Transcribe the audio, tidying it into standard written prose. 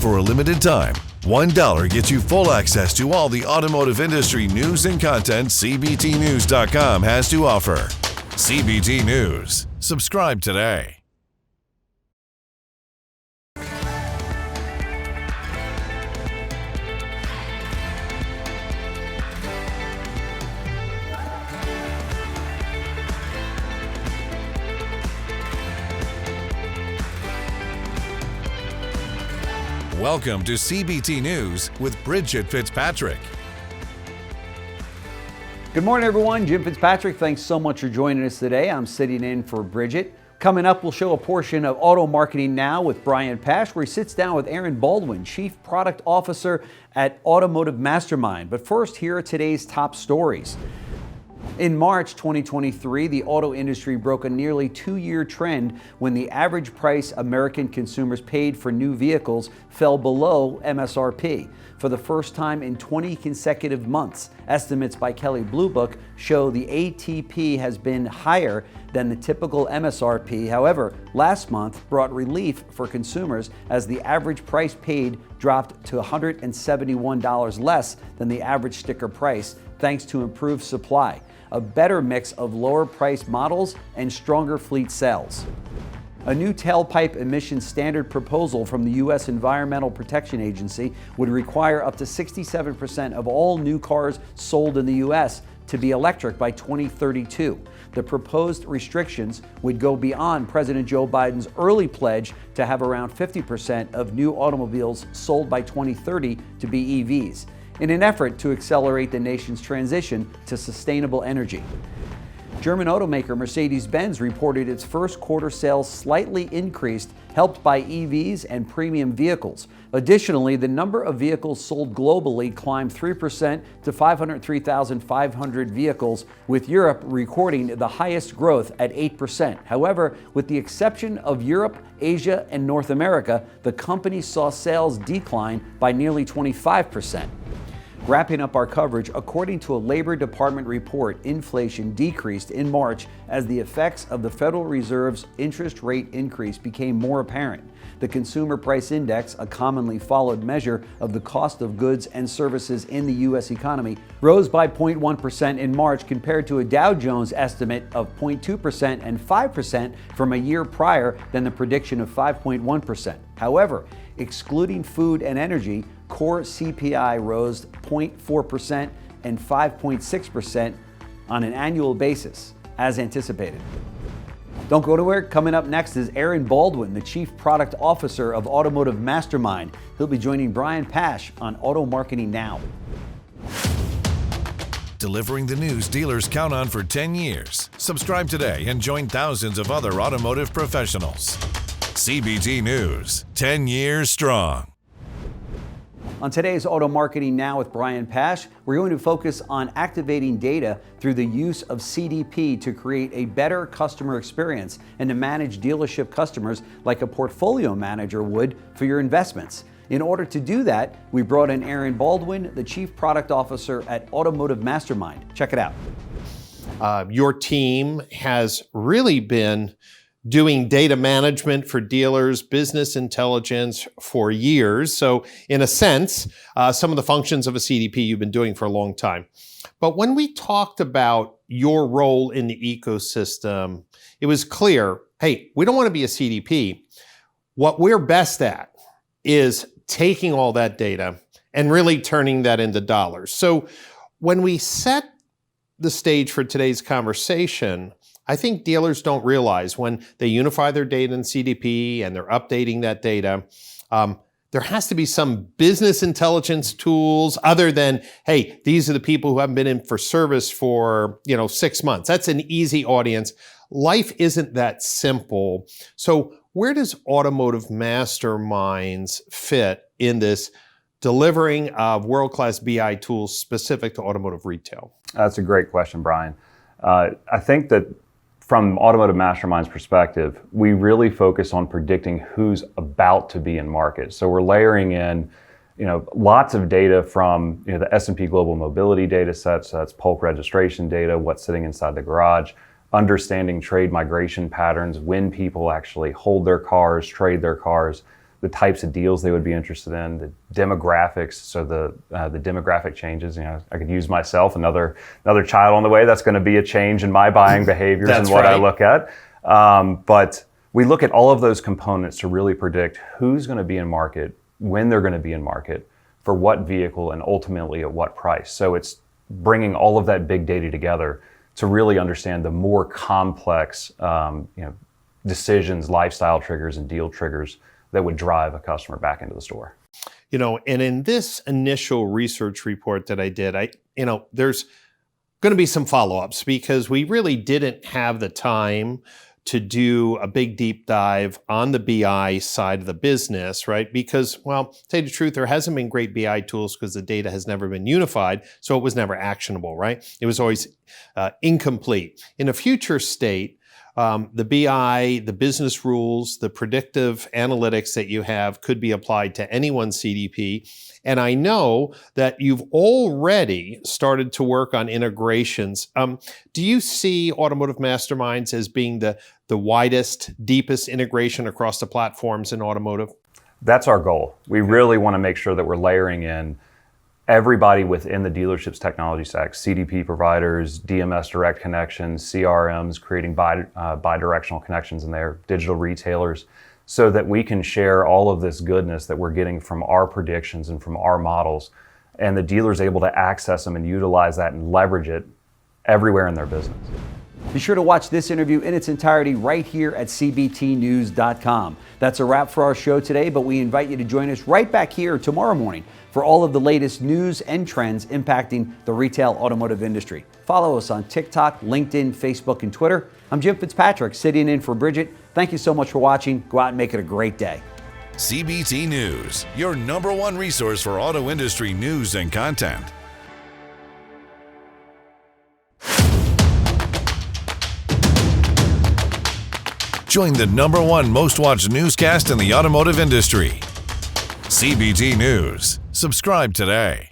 For a limited time, $1 gets you full access to all the automotive industry news and content CBTNews.com has to offer. CBT News. Subscribe today. Welcome to CBT News with Bridget Fitzpatrick. Good morning, everyone. Jim Fitzpatrick. Thanks so much for joining us today. I'm sitting in for Bridget. Coming up, we'll show a portion of Auto Marketing Now with Brian Pash, where he sits down with Aaron Baldwin, Chief Product Officer at Automotive Mastermind. But first, here are today's top stories. In March 2023, the auto industry broke a nearly two-year trend when the average price American consumers paid for new vehicles fell below MSRP. For the first time in 20 consecutive months, estimates by Kelley Blue Book show the ATP has been higher than the typical MSRP. However, last month brought relief for consumers as the average price paid dropped to $171 less than the average sticker price, thanks to improved supply, a better mix of lower price models, and stronger fleet sales. A new tailpipe emission standard proposal from the U.S. Environmental Protection Agency would require up to 67% of all new cars sold in the U.S. to be electric by 2032. The proposed restrictions would go beyond President Joe Biden's early pledge to have around 50% of new automobiles sold by 2030 to be EVs, in an effort to accelerate the nation's transition to sustainable energy. German automaker Mercedes-Benz reported its first quarter sales slightly increased, helped by EVs and premium vehicles. Additionally, the number of vehicles sold globally climbed 3% to 503,500 vehicles, with Europe recording the highest growth at 8%. However, with the exception of Europe, Asia, and North America, the company saw sales decline by nearly 25%. Wrapping up our coverage, according to a Labor Department report, inflation decreased in March as the effects of the Federal Reserve's interest rate increase became more apparent. The Consumer Price Index, a commonly followed measure of the cost of goods and services in the U.S. economy, rose by 0.1% in March compared to a Dow Jones estimate of 0.2% and 5% from a year prior than the prediction of 5.1%. However, excluding food and energy, core CPI rose 0.4% and 5.6% on an annual basis, as anticipated. Don't go anywhere. Coming up next is Aaron Baldwin, the Chief Product Officer of Automotive Mastermind. He'll be joining Brian Pash on Auto Marketing Now. Delivering the news dealers count on for 10 years. Subscribe today and join thousands of other automotive professionals. CBT News, 10 years strong. On today's Auto Marketing Now with Brian Pash, we're going to focus on activating data through the use of CDP to create a better customer experience and to manage dealership customers like a portfolio manager would for your investments. In order to do that, we brought in Aaron Baldwin, the Chief Product Officer at Automotive Mastermind. Check it out. Your team has really been doing data management for dealers, business intelligence for years. So in a sense, some of the functions of a CDP you've been doing for a long time. But when we talked about your role in the ecosystem, it was clear, hey, we don't want to be a CDP. What we're best at is taking all that data and really turning that into dollars. So when we set the stage for today's conversation, I think dealers don't realize when they unify their data in CDP and they're updating that data, there has to be some business intelligence tools other than, hey, these are the people who haven't been in for service for 6 months. That's an easy audience. Life isn't that simple. So where does Automotive Masterminds fit in this delivering of world-class BI tools specific to automotive retail? That's a great question, Brian. I think that from Automotive Mastermind's perspective, we really focus on predicting who's about to be in market. So we're layering in, lots of data from the S&P Global Mobility data sets. So that's Polk registration data, what's sitting inside the garage, understanding trade migration patterns, when people actually hold their cars, trade their cars. The the types of deals they would be interested in, the demographics, so the demographic changes. I could use myself, another child on the way. That's going to be a change in my buying behaviors and what I look at. But we look at all of those components to really predict who's going to be in market, when they're going to be in market, for what vehicle, and ultimately at what price. So it's bringing all of that big data together to really understand the more complex decisions, lifestyle triggers, and deal triggers that would drive a customer back into the store. And in this initial research report that I did, there's going to be some follow-ups because we really didn't have the time to do a big deep dive on the BI side of the business, right? Because, well, to tell you the truth, there hasn't been great BI tools because the data has never been unified, so it was never actionable, right? It was always incomplete. In a future state, the BI, the business rules, the predictive analytics that you have could be applied to anyone's CDP. And I know that you've already started to work on integrations. Do you see Automotive Masterminds as being the widest, deepest integration across the platforms in automotive? That's our goal. We really want to make sure that we're layering in everybody within the dealership's technology stack, CDP providers, DMS direct connections, CRMs, creating bi-directional connections in there, digital retailers, so that we can share all of this goodness that we're getting from our predictions and from our models, and the dealer's able to access them and utilize that and leverage it everywhere in their business. Be sure to watch this interview in its entirety right here at cbtnews.com. That's a wrap for our show today, but we invite you to join us right back here tomorrow morning for all of the latest news and trends impacting the retail automotive industry. Follow us on TikTok, LinkedIn, Facebook, and Twitter. I'm Jim Fitzpatrick, sitting in for Bridget. Thank you so much for watching. Go out and make it a great day. CBT News, your #1 resource for auto industry news and content. Join the #1 most watched newscast in the automotive industry. CBT News. Subscribe today.